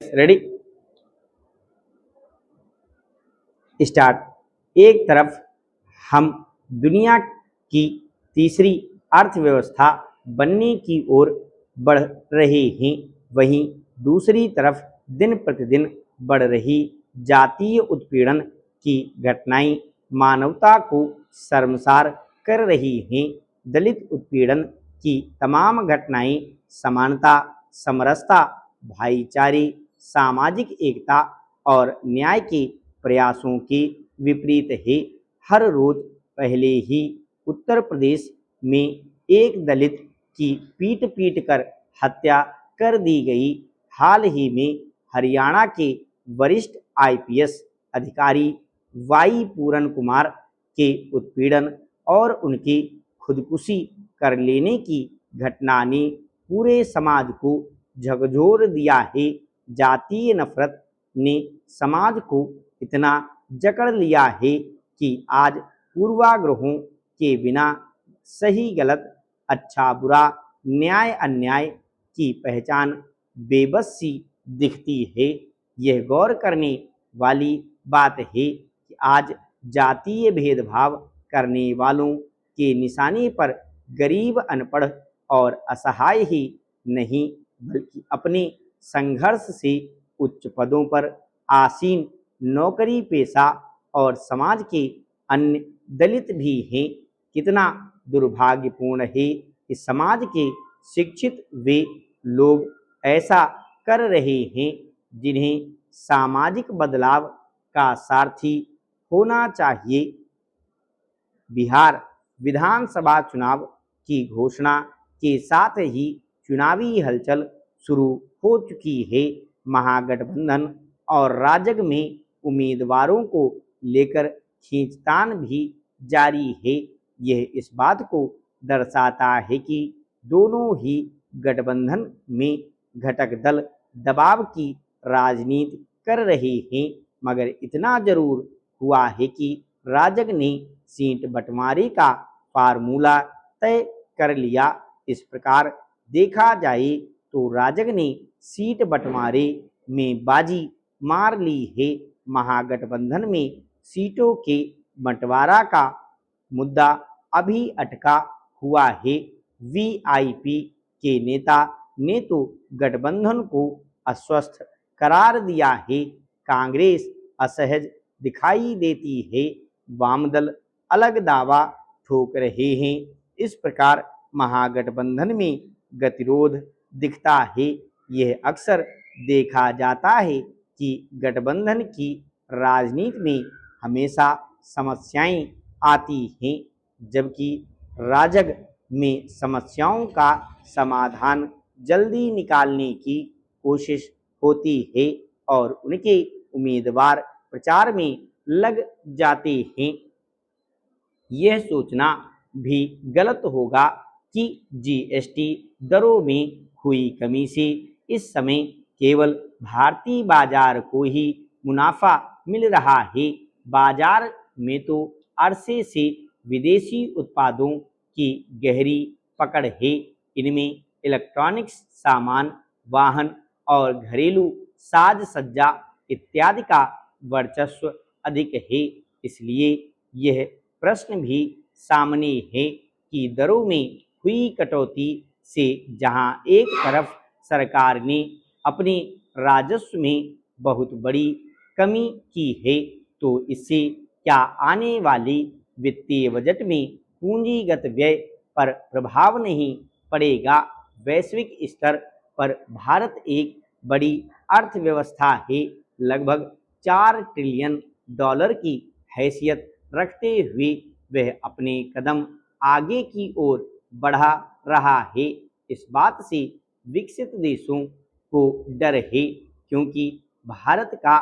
Ready start. एक तरफ हम दुनिया की तीसरी अर्थव्यवस्था बनने की ओर बढ़ रहे हैं, वहीं दूसरी तरफ दिन प्रतिदिन बढ़ रही जातीय उत्पीड़न की घटनाएं मानवता को शर्मसार कर रही हैं। दलित उत्पीड़न की तमाम घटनाएं समानता, समरसता, भाईचारे, सामाजिक एकता और न्याय के प्रयासों के विपरीत है। हर रोज पहले ही उत्तर प्रदेश में एक दलित की पीट पीट कर हत्या कर दी गई। हाल ही में हरियाणा के वरिष्ठ आईपीएस अधिकारी वाई पूरन कुमार के उत्पीड़न और उनके खुदकुशी कर लेने की घटना ने पूरे समाज को झकझोर दिया है। जातीय नफरत ने समाज को इतना जकड़ लिया है कि आज पूर्वाग्रहों के बिना सही गलत, अच्छा बुरा, न्याय अन्याय की पहचान बेबस सी दिखती है। यह गौर करने वाली बात है कि आज जातीय भेदभाव करने वालों के निशाने पर गरीब, अनपढ़ और असहाय ही नहीं, बल्कि अपने संघर्ष से उच्च पदों पर आसीन नौकरी पेशा और समाज के अन्य दलित भी हैं। कितना दुर्भाग्यपूर्ण है कि समाज के शिक्षित वे लोग ऐसा कर रहे हैं जिन्हें सामाजिक बदलाव का सारथी होना चाहिए। बिहार विधानसभा चुनाव की घोषणा के साथ ही चुनावी हलचल शुरू हो चुकी है। महागठबंधन और राजग में उम्मीदवारों को लेकर खींचतान भी जारी है। यह इस बात को दर्शाता है कि दोनों ही गठबंधन में घटक दल दबाव की राजनीति कर रहे हैं, मगर इतना जरूर हुआ है कि राजग ने सीट बंटवारे का फार्मूला तय कर लिया। इस प्रकार देखा जाए तो राजग ने सीट बंटवारे में बाजी मार ली है। महागठबंधन में सीटों के बंटवारा का मुद्दा अभी अटका हुआ है। वीआईपी के नेता ने तो गठबंधन को अस्वस्थ करार दिया है। कांग्रेस असहज दिखाई देती है, वामदल अलग दावा ठोक रहे हैं। इस प्रकार महागठबंधन में गतिरोध दिखता है। यह अक्सर देखा जाता है कि गठबंधन की राजनीति में हमेशा समस्याएं आती हैं, जबकि राजग में समस्याओं का समाधान जल्दी निकालने की कोशिश होती है और उनके उम्मीदवार प्रचार में लग जाते हैं। यह सोचना भी गलत होगा कि जीएसटी दरों में हुई कमी से इस समय केवल भारतीय बाजार को ही मुनाफा मिल रहा है। बाजार में तो अरसे से विदेशी उत्पादों की गहरी पकड़ है। इनमें इलेक्ट्रॉनिक्स सामान, वाहन और घरेलू साज सज्जा इत्यादि का वर्चस्व अधिक है। इसलिए यह प्रश्न भी सामने है कि दरों में हुई कटौती से जहां एक तरफ सरकार ने अपने राजस्व में बहुत बड़ी कमी की है, तो इससे क्या आने वाले वित्तीय बजट में पूंजीगत व्यय पर प्रभाव नहीं पड़ेगा। वैश्विक स्तर पर भारत एक बड़ी अर्थव्यवस्था है। लगभग 4 ट्रिलियन डॉलर की हैसियत रखते हुए वह अपने कदम आगे की ओर बढ़ा रहा है। इस बात से विकसित देशों को डर है, क्योंकि भारत का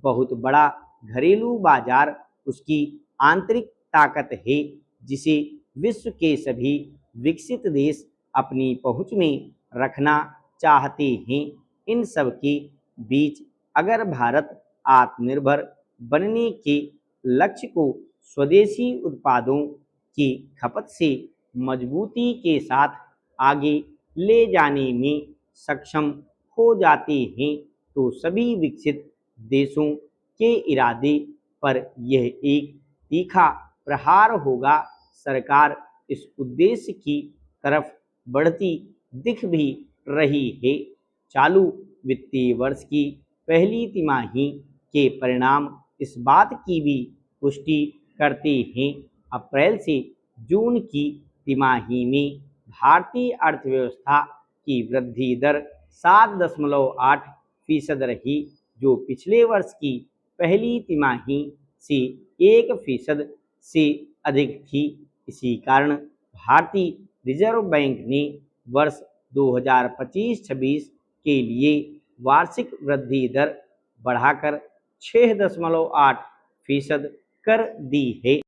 बहुत बड़ा घरेलू बाजार उसकी आंतरिक ताकत है, जिसे विश्व के सभी विकसित देश अपनी पहुंच में रखना चाहते हैं। इन सब के बीच अगर भारत आत्मनिर्भर बनने के लक्ष्य को स्वदेशी उत्पादों की खपत से मजबूती के साथ आगे ले जाने में सक्षम हो जाते हैं, तो सभी विकसित देशों के इरादे पर यह एक तीखा प्रहार होगा। सरकार इस उद्देश्य की तरफ बढ़ती दिख भी रही है। चालू वित्तीय वर्ष की पहली तिमाही के परिणाम इस बात की भी पुष्टि करते हैं। अप्रैल से जून की तिमाही में भारतीय अर्थव्यवस्था की वृद्धि दर 7.8% रही, जो पिछले वर्ष की पहली तिमाही से 1% से अधिक थी। इसी कारण भारतीय रिजर्व बैंक ने वर्ष 2025-26 के लिए वार्षिक वृद्धि दर बढ़ाकर 6.8% कर दी है।